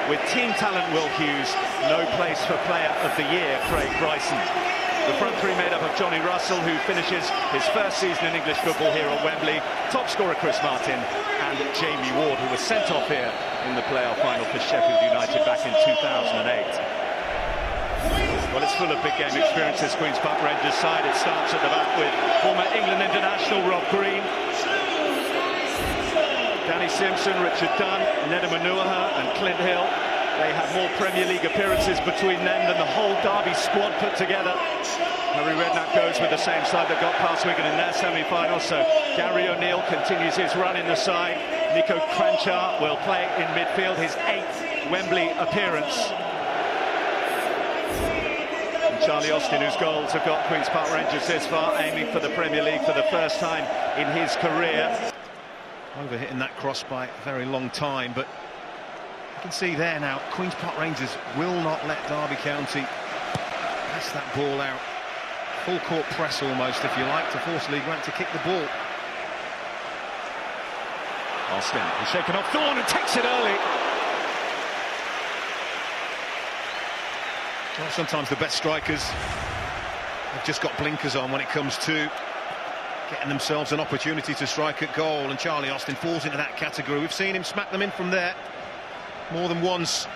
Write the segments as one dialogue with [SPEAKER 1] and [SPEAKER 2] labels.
[SPEAKER 1] With team talent Will Hughes, no place for Player of the Year Craig Bryson. The front three made up of Johnny Russell, who finishes his first season in English football here at Wembley, top scorer Chris Martin, and Jamie Ward, who was sent off here in the playoff final for Sheffield United back in 2008. Well, it's full of big game experiences, Queen's Park Rangers side. It starts at the back with former England international Rob Green, Danny Simpson, Richard Dunn, Nedum Onuoha and Clint Hill. They have more Premier League appearances between them than the whole Derby squad put together. Harry Redknapp goes with the same side that got past Wigan in their semi-final, so Gary O'Neill continues his run in the side. Nico Kranjčar will play in midfield, his 8th Wembley appearance. And Charlie Austin, whose goals have got Queen's Park Rangers this far, aiming for the Premier League for the first time in his career.
[SPEAKER 2] Overhitting that cross by a very long time, but you can see there now, Queen's Park Rangers will not let Derby County pass that ball out. Full court press almost, if you like, to force Lee Grant to kick the ball.
[SPEAKER 1] Austin is shaken off Thorne and takes it early.
[SPEAKER 2] Well, sometimes the best strikers have just got blinkers on when it comes to getting themselves an opportunity to strike at goal, and Charlie Austin falls into that category. We've seen him smack them in from there more than once.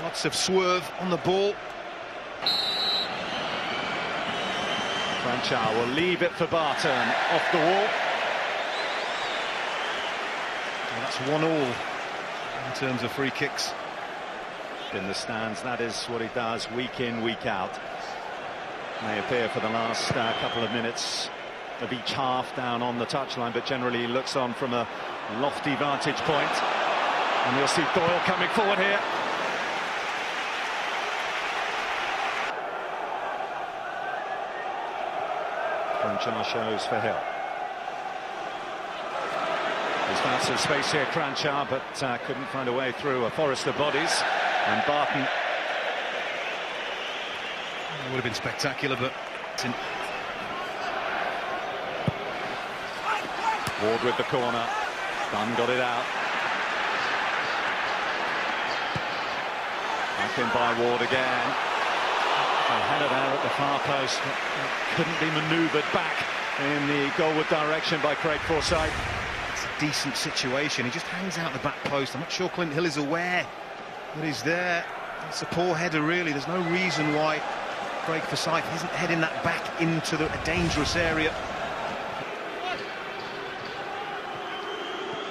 [SPEAKER 2] Lots of swerve on the ball.
[SPEAKER 1] Kranjčar will leave it for Barton, off the wall.
[SPEAKER 2] Well, that's 1-1 in terms of free kicks.
[SPEAKER 1] In the stands, that is what he does week in, week out. May appear for the last couple of minutes of each half down on the touchline, but generally he looks on from a lofty vantage point. And you'll see Doyle coming forward here. Kranjčar shows for Hill. He's found some space here, Kranjčar, but couldn't find a way through a forest of bodies. And Barton.
[SPEAKER 2] It would have been spectacular, but
[SPEAKER 1] Ward with the corner. Dunn got it out. Back in by Ward again. A header there at the far post. Couldn't be manoeuvred back in the goalward direction by Craig Forsyth.
[SPEAKER 2] It's a decent situation. He just hangs out the back post. I'm not sure Clint Hill is aware that he's there. It's a poor header, really. There's no reason why Craig Forsyth isn't heading that back into a dangerous area.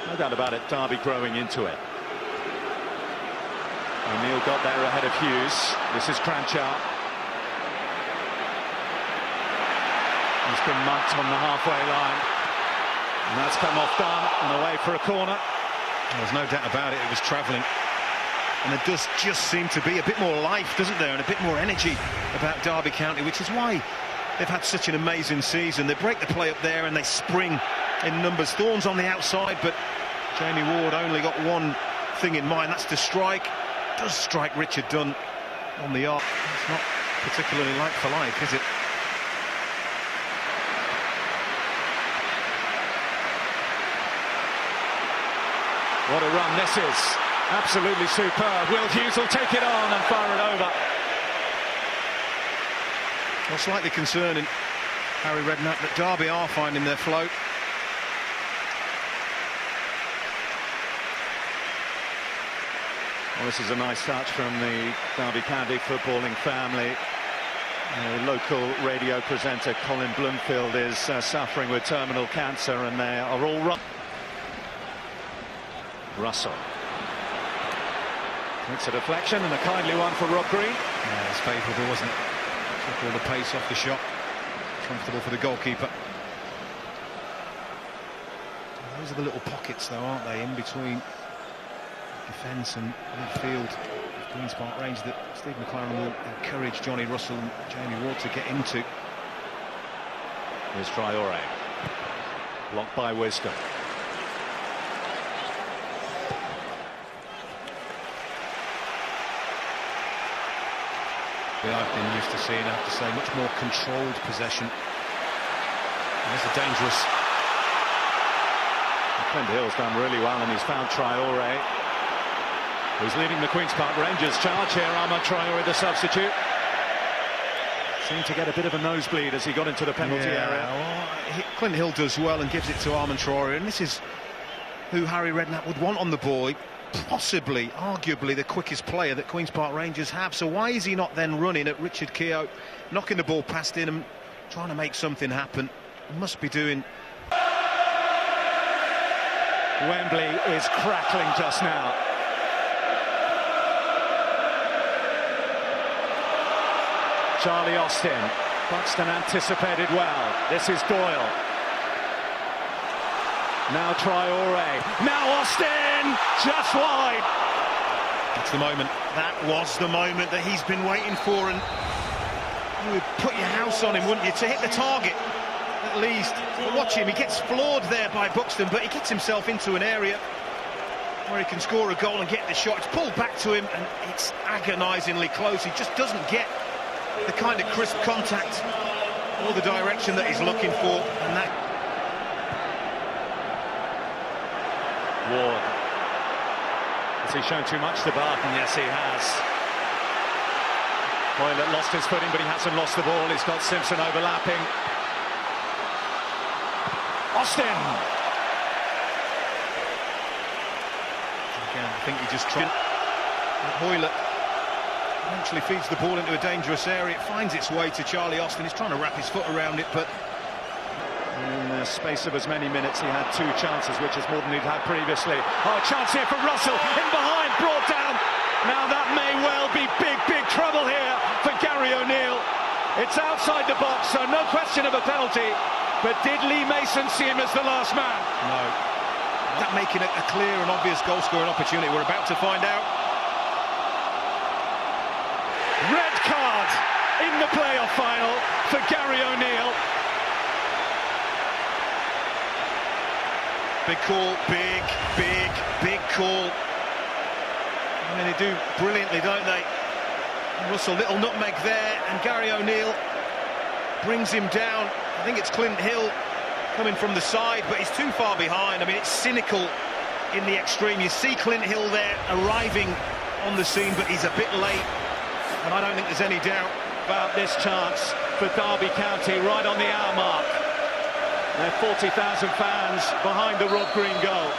[SPEAKER 1] No doubt about it, Derby growing into it. O'Neill got there ahead of Hughes. This is Kranjčar. He's been mugged on the halfway line. And that's come off Dunn and away for a corner.
[SPEAKER 2] There's no doubt about it, it was travelling. And there does just seem to be a bit more life, doesn't there, and a bit more energy about Derby County, which is why they've had such an amazing season. They break the play up there and they spring in numbers. Thorne's on the outside, but Jamie Ward only got one thing in mind, that's to strike. Does strike Richard Dunn on the arc. It's not particularly like for like, is it?
[SPEAKER 1] What a run this is. Absolutely superb. Will Hughes will take it on and fire it over.
[SPEAKER 2] Well, slightly concerning, Harry Redknapp, that Derby are finding their flow.
[SPEAKER 1] Well, this is a nice touch from the Derby County footballing family. Local radio presenter Colin Bloomfield is suffering with terminal cancer, and they are all run. Russell. It's a deflection and a kindly one for Rob Green.
[SPEAKER 2] Yeah, it's favourable, wasn't it? Took all the pace off the shot. Comfortable for the goalkeeper. Those are the little pockets, though, aren't they, in between defence and midfield of Queen's Park Rangers that Steve McLaren will encourage Johnny Russell and Jamie Ward to get into.
[SPEAKER 1] Here's Traore. Blocked by Wisdom.
[SPEAKER 2] I've been used to seeing, I have to say, much more controlled possession. And that's a dangerous.
[SPEAKER 1] Clint Hill's done really well, and he's found Traore. Who's leading the Queen's Park Rangers charge here? Armand Traoré, the substitute. Seemed to get a bit of a nosebleed as he got into the penalty area.
[SPEAKER 2] Well, Clint Hill does well and gives it to Armand Traoré, and this is who Harry Redknapp would want on the ball. Possibly, arguably, the quickest player that Queen's Park Rangers have. So why is he not then running at Richard Keogh, knocking the ball past him and trying to make something happen? He must be doing.
[SPEAKER 1] Wembley is crackling just now. Charlie Austin. Buxton anticipated well. This is Doyle. Now Traoré. Now Austin! Just wide.
[SPEAKER 2] That's the moment. That was the moment that he's been waiting for, and you would put your house on him, wouldn't you, to hit the target at least. But watch him, he gets floored there by Buxton, but he gets himself into an area where he can score a goal and get the shot. It's pulled back to him, and it's agonisingly close. He just doesn't get the kind of crisp contact or the direction that he's looking for, and that.
[SPEAKER 1] Ward. Has he shown too much to Barton? Yes, he has. Boylett lost his footing, but he hasn't lost the ball. He's got Simpson overlapping. Austin!
[SPEAKER 2] Again, I think he just tried. Boylett eventually feeds the ball into a dangerous area. It finds its way to Charlie Austin. He's trying to wrap his foot around it, but
[SPEAKER 1] in the space of as many minutes, he had 2 chances, which is more than he'd had previously. Oh, a chance here for Russell, in behind, brought down. Now that may well be big, big trouble here for Gary O'Neill. It's outside the box, so no question of a penalty. But did Lee Mason see him as the last man?
[SPEAKER 2] no. That making it a clear and obvious goal-scoring opportunity. We're about to find out.
[SPEAKER 1] Red card in the playoff final for Gary O'Neill.
[SPEAKER 2] Big call, big call. I mean, they do brilliantly, don't they? Russell, little nutmeg there, and Gary O'Neill brings him down. I think it's Clint Hill coming from the side, but he's too far behind. I mean, it's cynical in the extreme. You see Clint Hill there arriving on the scene, but he's a bit late, and I don't think there's any doubt
[SPEAKER 1] about this chance for Derby County right on the hour mark. There are 40,000 fans behind the Rob Green goal.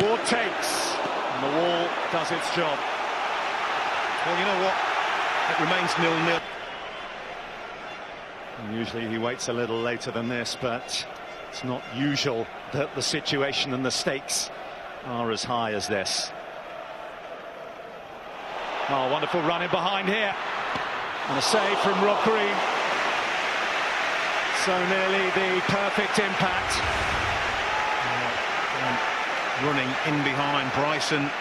[SPEAKER 1] Ward takes, and the wall does its job.
[SPEAKER 2] Well, you know what? It remains 0-0.
[SPEAKER 1] And usually he waits a little later than this, but it's not usual that the situation and the stakes are as high as this. Oh, wonderful run in behind here. And a save from Rob Green. So nearly the perfect impact.
[SPEAKER 2] Running in behind, Bryson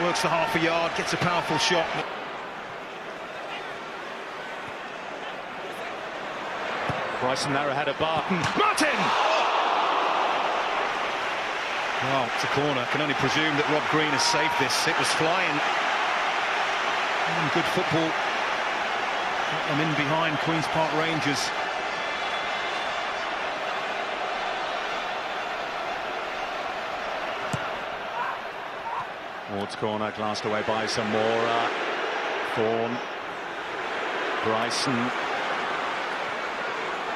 [SPEAKER 2] works the half a yard, gets a powerful shot.
[SPEAKER 1] Bryson there ahead of Barton. Martin!
[SPEAKER 2] Well, it's a corner. Can only presume that Rob Green has saved this. It was flying. Good football. Got them in behind Queen's Park Rangers.
[SPEAKER 1] Ward's corner, glanced away by Zamora. Thorne. Bryson.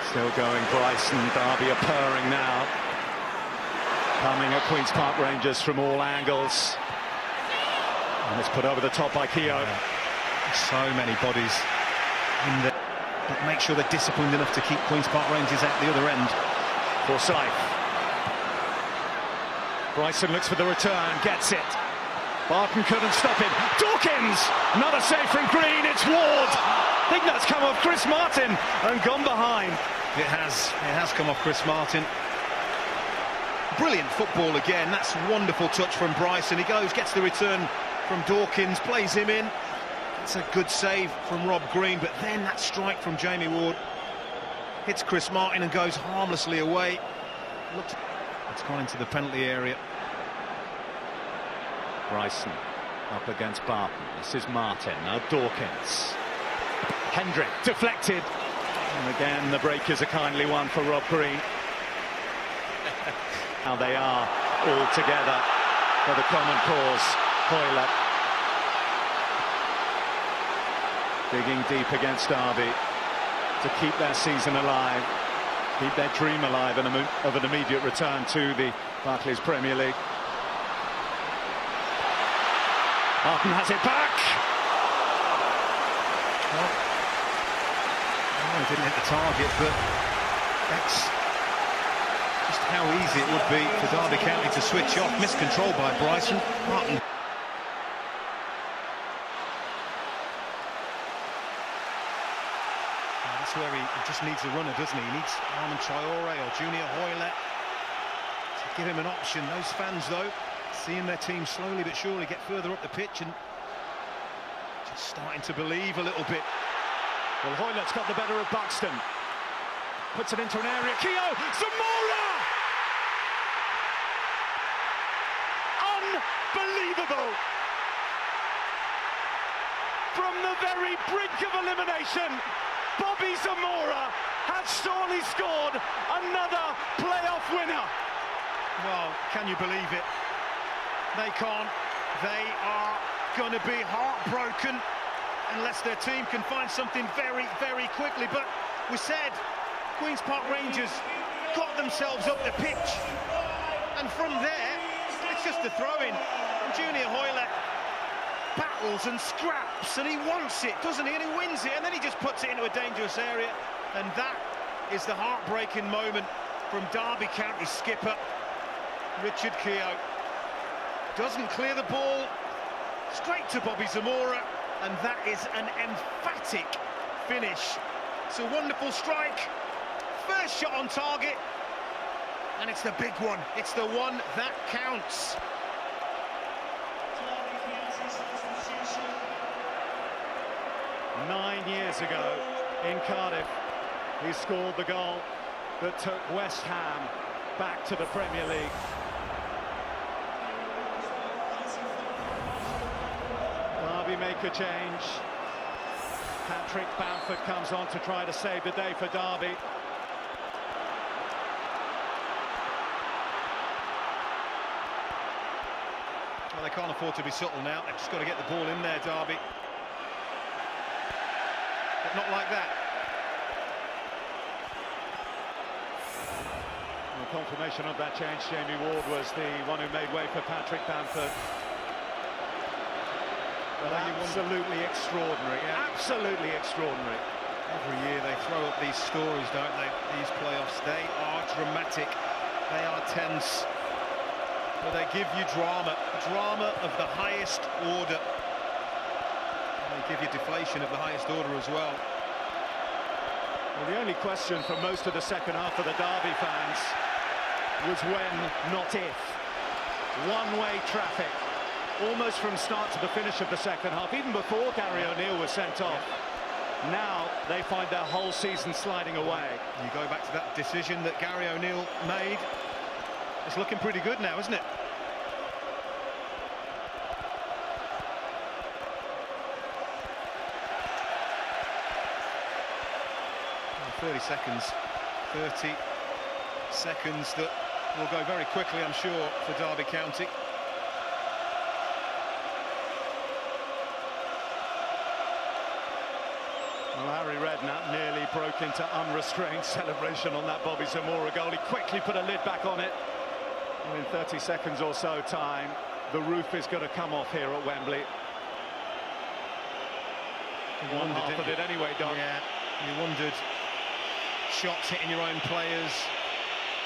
[SPEAKER 1] Still going, Bryson. Derby are purring now. Coming at Queen's Park Rangers from all angles. And it's put over the top by Keogh.
[SPEAKER 2] So many bodies in there. But make sure they're disciplined enough to keep Queen's Park Rangers at the other end.
[SPEAKER 1] Forsyth. Bryson looks for the return, gets it. Barton couldn't stop him. Dawkins! Another save from Green, it's Ward! I think that's come off Chris Martin and gone behind.
[SPEAKER 2] It has come off Chris Martin. Brilliant football again. That's a wonderful touch from Bryson. He goes, gets the return from Dawkins, plays him in. It's a good save from Rob Green, but then that strike from Jamie Ward hits Chris Martin and goes harmlessly away. It's gone into the penalty area.
[SPEAKER 1] Bryson up against Barton. This is Martin. Now Dawkins. Hendrick deflected. And again, the break is a kindly one for Rob Green. Now they are all together. for the common cause. Hoyle digging deep against Derby to keep their season alive, keep their dream alive of an immediate return to the Barclays Premier League. Martin has it back.
[SPEAKER 2] Well, he didn't hit the target, but that's just how easy it would be for Derby County to switch off. Missed control by Bryson. Martin. That's where he just needs a runner, doesn't he? He needs Armand Traore or Junior Hoyle to give him an option. Those fans, though, seeing their team slowly but surely get further up the pitch and just starting to believe a little bit.
[SPEAKER 1] Well, Hoylett's got the better of Buxton. Puts it into an area. Keogh! Zamora! Unbelievable! From the very brink of elimination, Bobby Zamora has surely scored another playoff winner.
[SPEAKER 2] Well, can you believe it? They can't. They are going to be heartbroken unless their team can find something very, very quickly. But we said Queen's Park Rangers got themselves up the pitch, and from there it's just a throw-in. Junior Hoyle battles and scraps, and he wants it, doesn't he? And he wins it, and then he just puts it into a dangerous area. And that is the heartbreaking moment from Derby County skipper Richard Keogh. Doesn't clear the ball, straight to Bobby Zamora, and that is an emphatic finish. It's a wonderful strike, first shot on target, and it's the big one. It's the one that counts.
[SPEAKER 1] Nine years ago in Cardiff, he scored the goal that took West Ham back to the Premier League. Derby make a change. Patrick Bamford comes on to try to save the day for Derby.
[SPEAKER 2] Well, they can't afford to be subtle now. They've just got to get the ball in there, Derby. But not like that.
[SPEAKER 1] Well, confirmation of that change, Jamie Ward was the one who made way for Patrick Bamford. But absolutely extraordinary, absolutely extraordinary.
[SPEAKER 2] Every year they throw up these stories, don't they? These playoffs, they are dramatic, they are tense, but they give you drama of the highest order. They give you deflation of the highest order as well.
[SPEAKER 1] Well, the only question for most of the second half for the Derby fans was when, not if. One-way traffic, almost from start to the finish of the second half, even before Gary O'Neill was sent off. Now they find their whole season sliding away.
[SPEAKER 2] You go back to that decision that Gary O'Neill made. It's looking pretty good now, isn't it? 30 seconds that will go very quickly, I'm sure, for Derby County.
[SPEAKER 1] Well, Harry Redknapp nearly broke into unrestrained celebration on that Bobby Zamora goal. He quickly put a lid back on it. And in 30 seconds or so time, the roof is going to come off here at Wembley. One half of it anyway, Don.
[SPEAKER 2] Yeah, you wondered. Shots hitting your own players,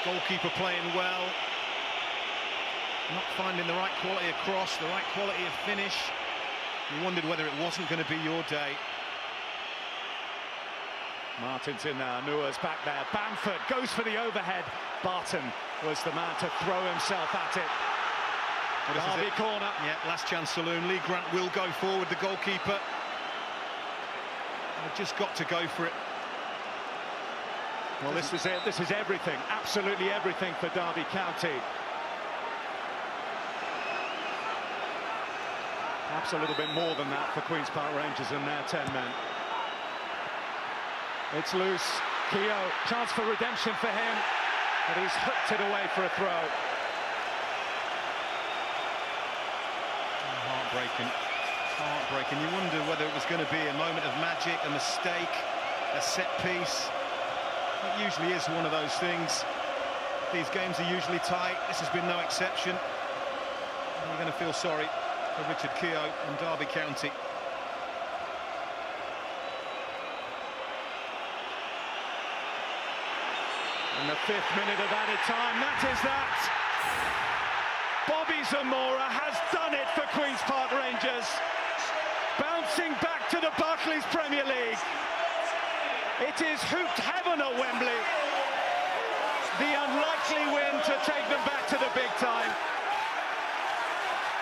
[SPEAKER 2] goalkeeper playing well, not finding the right quality of cross, the right quality of finish. You wondered whether it wasn't going to be your day.
[SPEAKER 1] Martin's in there, Nua's back there, Bamford goes for the overhead. Barton was the man to throw himself at it. Derby corner.
[SPEAKER 2] Yeah, last chance saloon. Lee Grant will go forward, the goalkeeper. They've just got to go for it.
[SPEAKER 1] Well, this is it. This is everything, absolutely everything for Derby County. Perhaps a little bit more than that for Queen's Park Rangers and their 10 men. It's loose. Keogh, chance for redemption for him, but he's hooked it away for a throw.
[SPEAKER 2] Heartbreaking. You wonder whether it was going to be a moment of magic, a mistake, a set piece. It usually is one of those things. These games are usually tight. This has been no exception. And we're going to feel sorry for Richard Keogh and Derby County.
[SPEAKER 1] In the 5th minute of added time, that is that. Bobby Zamora has done it for Queen's Park Rangers. Bouncing back to the Barclays Premier League. It is hooped heaven at Wembley. The unlikely win to take them back to the big time.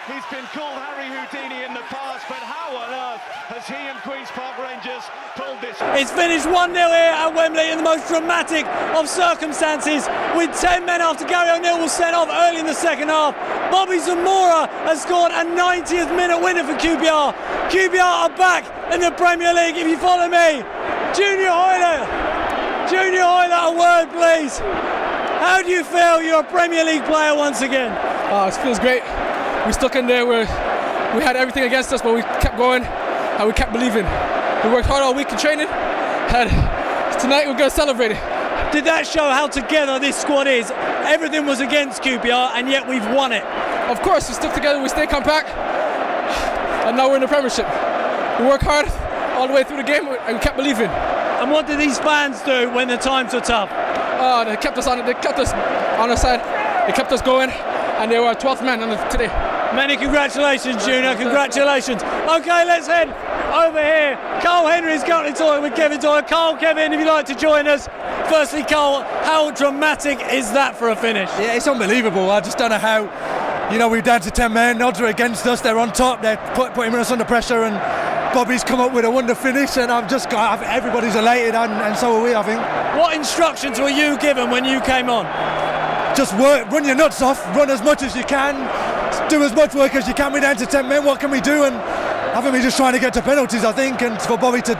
[SPEAKER 1] He's been called Harry Houdini in the past, but how on earth has he and Queen's Park Rangers pulled this?
[SPEAKER 3] It's finished 1-0 here at Wembley in the most dramatic of circumstances, with 10 men after Gary O'Neill was sent off early in the second half. Bobby Zamora has scored a 90th minute winner for QPR. QPR are back in the Premier League, if you follow me. Junior Hoyler, a word please. How do you feel you're a Premier League player once again?
[SPEAKER 4] Oh, it feels great. We stuck in there where we had everything against us, but we kept going and we kept believing. We worked hard all week in training, and tonight we're going to celebrate it.
[SPEAKER 3] Did that show how together this squad is? Everything was against QPR and yet we've won it.
[SPEAKER 4] Of course, we stuck together, we stayed compact, and now we're in the Premiership. We work hard all the way through the game and we kept believing.
[SPEAKER 3] And what did these fans do when the times were tough?
[SPEAKER 4] Oh, they kept us on our side, they kept us going, and they were our 12th man today.
[SPEAKER 3] Many congratulations, Junior, congratulations. Okay, let's head over here. Carl Henry's currently talking with Kevin Doyle. Carl, Kevin, if you'd like to join us. Firstly, Carl, how dramatic is that for a finish?
[SPEAKER 5] Yeah, it's unbelievable. I just don't know how, we're down to 10 men, odds are against us, they're on top, they're putting us under pressure, and Bobby's come up with a wonder finish, and everybody's elated, and so are we, I think.
[SPEAKER 3] What instructions were you given when you came on?
[SPEAKER 5] Just work, run your nuts off, run as much as you can, do as much work as you can. We're down to 10 men, what can we do? And I think we're just trying to get to penalties, I think, and for Bobby to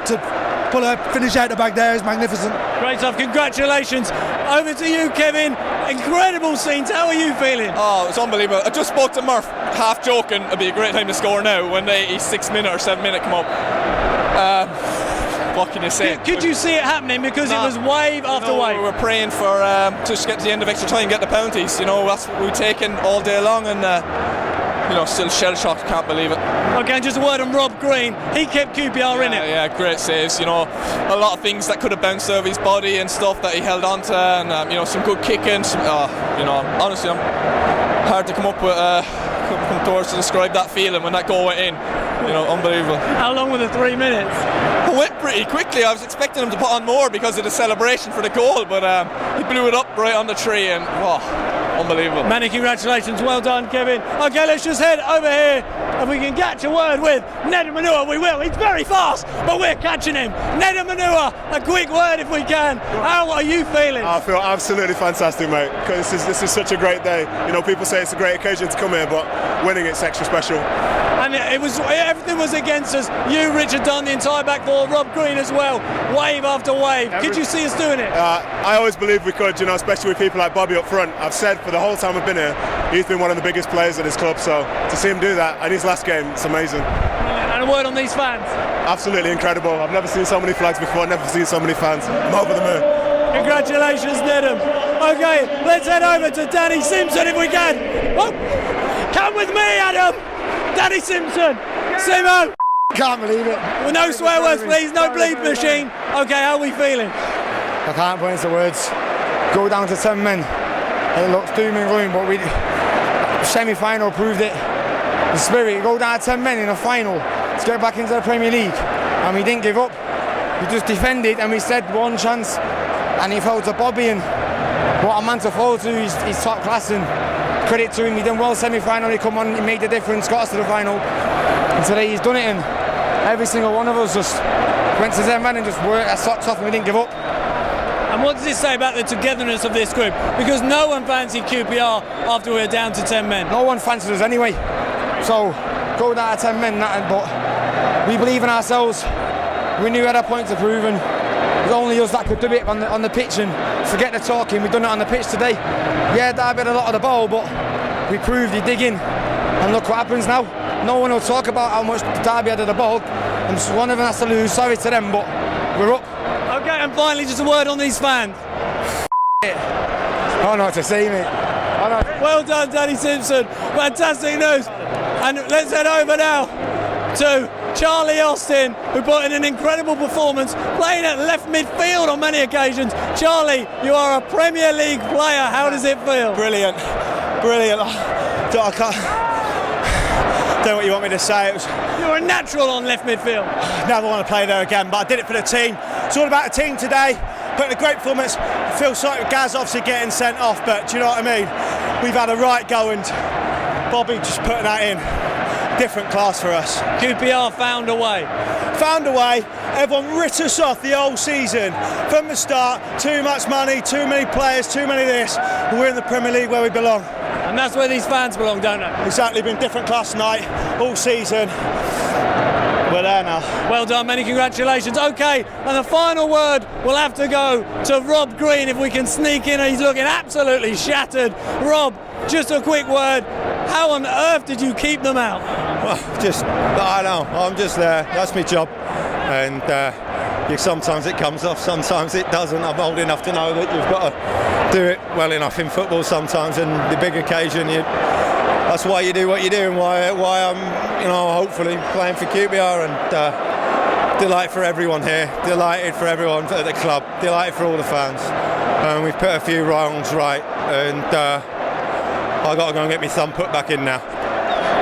[SPEAKER 5] pull a finish out the back there is magnificent.
[SPEAKER 3] Great stuff, congratulations. Over to you, Kevin. Incredible scenes, how are you feeling?
[SPEAKER 6] Oh, it's unbelievable. I just spoke to Murph, half joking, it'd be a great time to score now when the 6th minute or 7th minute come up. What can you say?
[SPEAKER 3] Could you see it happening? Because it was wave after wave.
[SPEAKER 6] We were praying for just get to the end of extra time, get the penalties. That's what we've taken all day long, and still shell-shocked, can't believe it.
[SPEAKER 3] Okay, and just a word on Rob Green. He kept QPR in it.
[SPEAKER 6] Yeah, great saves. A lot of things that could have bounced over his body and stuff that he held on to, and some good kicking. Honestly, I'm hard to come up with words to describe that feeling when that goal went in. Unbelievable.
[SPEAKER 3] How long were the 3 minutes?
[SPEAKER 6] It went pretty quickly. I was expecting him to put on more because of the celebration for the goal, but he blew it up right on the tree, and unbelievable.
[SPEAKER 3] Many congratulations, well done, Kevin. Okay, let's just head over here and we can catch a word with Ned Manua. We will. He's very fast, but we're catching him. Ned Manua, a quick word if we can. How are you feeling?
[SPEAKER 7] I feel absolutely fantastic, mate, because this is such a great day. People say it's a great occasion to come here, but winning it's extra special.
[SPEAKER 3] And everything was against us. You, Richard Dunn, the entire back four, Rob Green as well, wave after wave. Could you see us doing it?
[SPEAKER 7] I always believed we could, especially with people like Bobby up front. I've said for the whole time I've been here, he's been one of the biggest players at this club, so to see him do that in his last game, it's amazing.
[SPEAKER 3] And a word on these fans?
[SPEAKER 7] Absolutely incredible. I've never seen so many flags before, never seen so many fans. I'm over the moon.
[SPEAKER 3] Congratulations, Nedham. Okay, let's head over to Danny Simpson if we can. Oh, come with me, Adam. Danny Simpson. Simo.
[SPEAKER 5] Can't believe it.
[SPEAKER 3] Well, no swear words, please. No bleep machine. Okay, how are we feeling?
[SPEAKER 5] I can't put into words. Go down to 10 men. It looks doom and gloom, but semi-final proved it. The spirit, go down to 10 men in a final to get back into the Premier League, and we didn't give up. We just defended, and we said one chance, and he fell to Bobby, and what a man to fall to. He's top class, and credit to him. He done well semi-final. He come on, he made the difference, got us to the final, and today he's done it. And every single one of us just went to 10 men and just worked our socks off, and we didn't give up.
[SPEAKER 3] And what does it say about the togetherness of this group? Because no one fancied QPR after we were down to 10 men.
[SPEAKER 5] No one fancied us anyway. So, go down to 10 men, but we believe in ourselves. We knew we had a point to prove, and it was only us that could do it on the pitch, and forget the talking, we've done it on the pitch today. Yeah, Derby had a lot of the ball, but we proved you dig in, And look what happens now. No one will talk about how much Derby had of the ball, and one of them has to lose. Sorry to them, but we're up.
[SPEAKER 3] Okay, and finally, just a word on these fans.
[SPEAKER 5] I don't know what to say, mate.
[SPEAKER 3] Well done, Danny Simpson. Fantastic news. And let's head over now to Charlie Austin, who put in an incredible performance, playing at left midfield on many occasions. Charlie, you are a Premier League player. How does it feel?
[SPEAKER 8] Brilliant. I can't. Don't know what you want me to say.
[SPEAKER 3] You're a natural on left midfield.
[SPEAKER 8] Never want to play there again, but I did it for the team. It's all about the team today. Put in a great performance. I feel sorry with Gaz obviously getting sent off, but do you know what I mean? We've had a right go, and Bobby just putting that in. Different class for us.
[SPEAKER 3] QPR found a way.
[SPEAKER 8] Everyone writ us off the whole season from the start. Too much money, too many players, too many this. We're in the Premier League where we belong.
[SPEAKER 3] And that's where these fans belong, don't they?
[SPEAKER 8] Exactly, been different class tonight all season. We're there now.
[SPEAKER 3] Well done, many congratulations. Okay, and the final word will have to go to Rob Green if we can sneak in. He's looking absolutely shattered. Rob, just a quick word. How on earth did you keep them out?
[SPEAKER 9] Well, I know, I'm just there. That's my job. And sometimes it comes off, sometimes it doesn't. I'm old enough to know that you've got to do it well enough in football sometimes. And the big occasion, that's why you do what you do, and why I'm, hopefully playing for QPR. And delight for everyone here, delighted for everyone at the club, delighted for all the fans. We've put a few wrongs right, and I've got to go and get my thumb put back in now.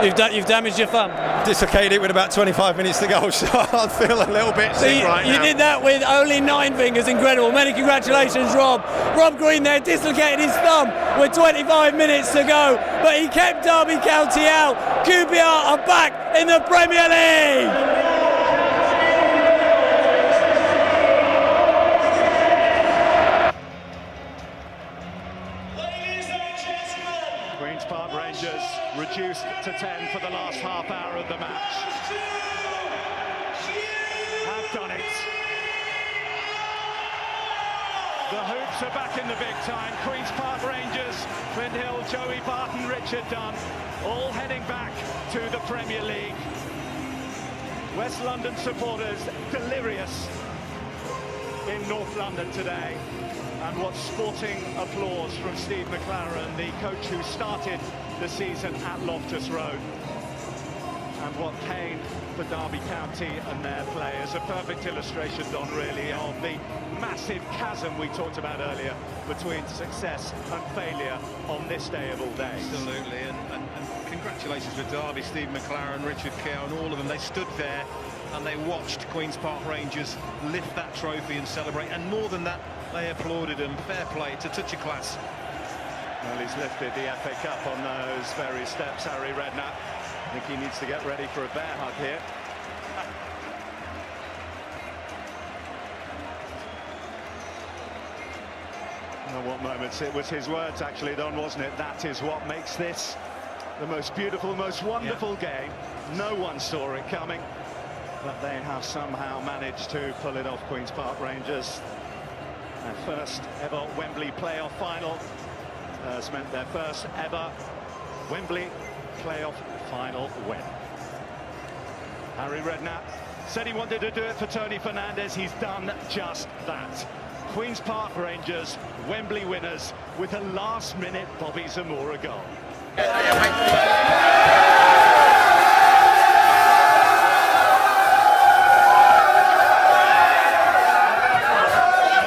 [SPEAKER 3] You've damaged your thumb.
[SPEAKER 9] Dislocated it with about 25 minutes to go, so I feel a little bit sick right now.
[SPEAKER 3] You did that with only 9 fingers, incredible. Many congratulations, Rob. Rob Green there dislocated his thumb with 25 minutes to go, but he kept Derby County out. QPR are back in the Premier League.
[SPEAKER 1] Queen's Park Rangers reduced to 10 for the last half hour of the match. Have done it. The Hoops are back in the big time. Queen's Park Rangers, Clint Hill, Joey Barton, Richard Dunn, all heading back to the Premier League. West London supporters delirious in North London today. And what sporting applause from Steve McLaren, the coach who started the season at Loftus Road. And what pain for Derby County and their players. A perfect illustration, Don, really, of the massive chasm we talked about earlier between success and failure on this day of all days.
[SPEAKER 2] Absolutely, and congratulations to Derby, Steve McLaren, Richard Keogh, and all of them. They stood there and they watched Queen's Park Rangers lift that trophy and celebrate, and more than that, they applauded them. Fair play, it's a touch of class.
[SPEAKER 1] Well, he's lifted the FA Cup on those very steps, Harry Redknapp. I think he needs to get ready for a bear hug here. Oh, what moments. It was his words, actually, Don, wasn't it? That is what makes this the most beautiful, most wonderful game. No one saw it coming, but they have somehow managed to pull it off. Queen's Park Rangers, their first ever Wembley playoff final, has meant their first ever Wembley playoff final win. Harry Redknapp said he wanted to do it for Tony Fernandes. He's done just that. Queen's Park Rangers, Wembley winners with a last-minute Bobby Zamora goal.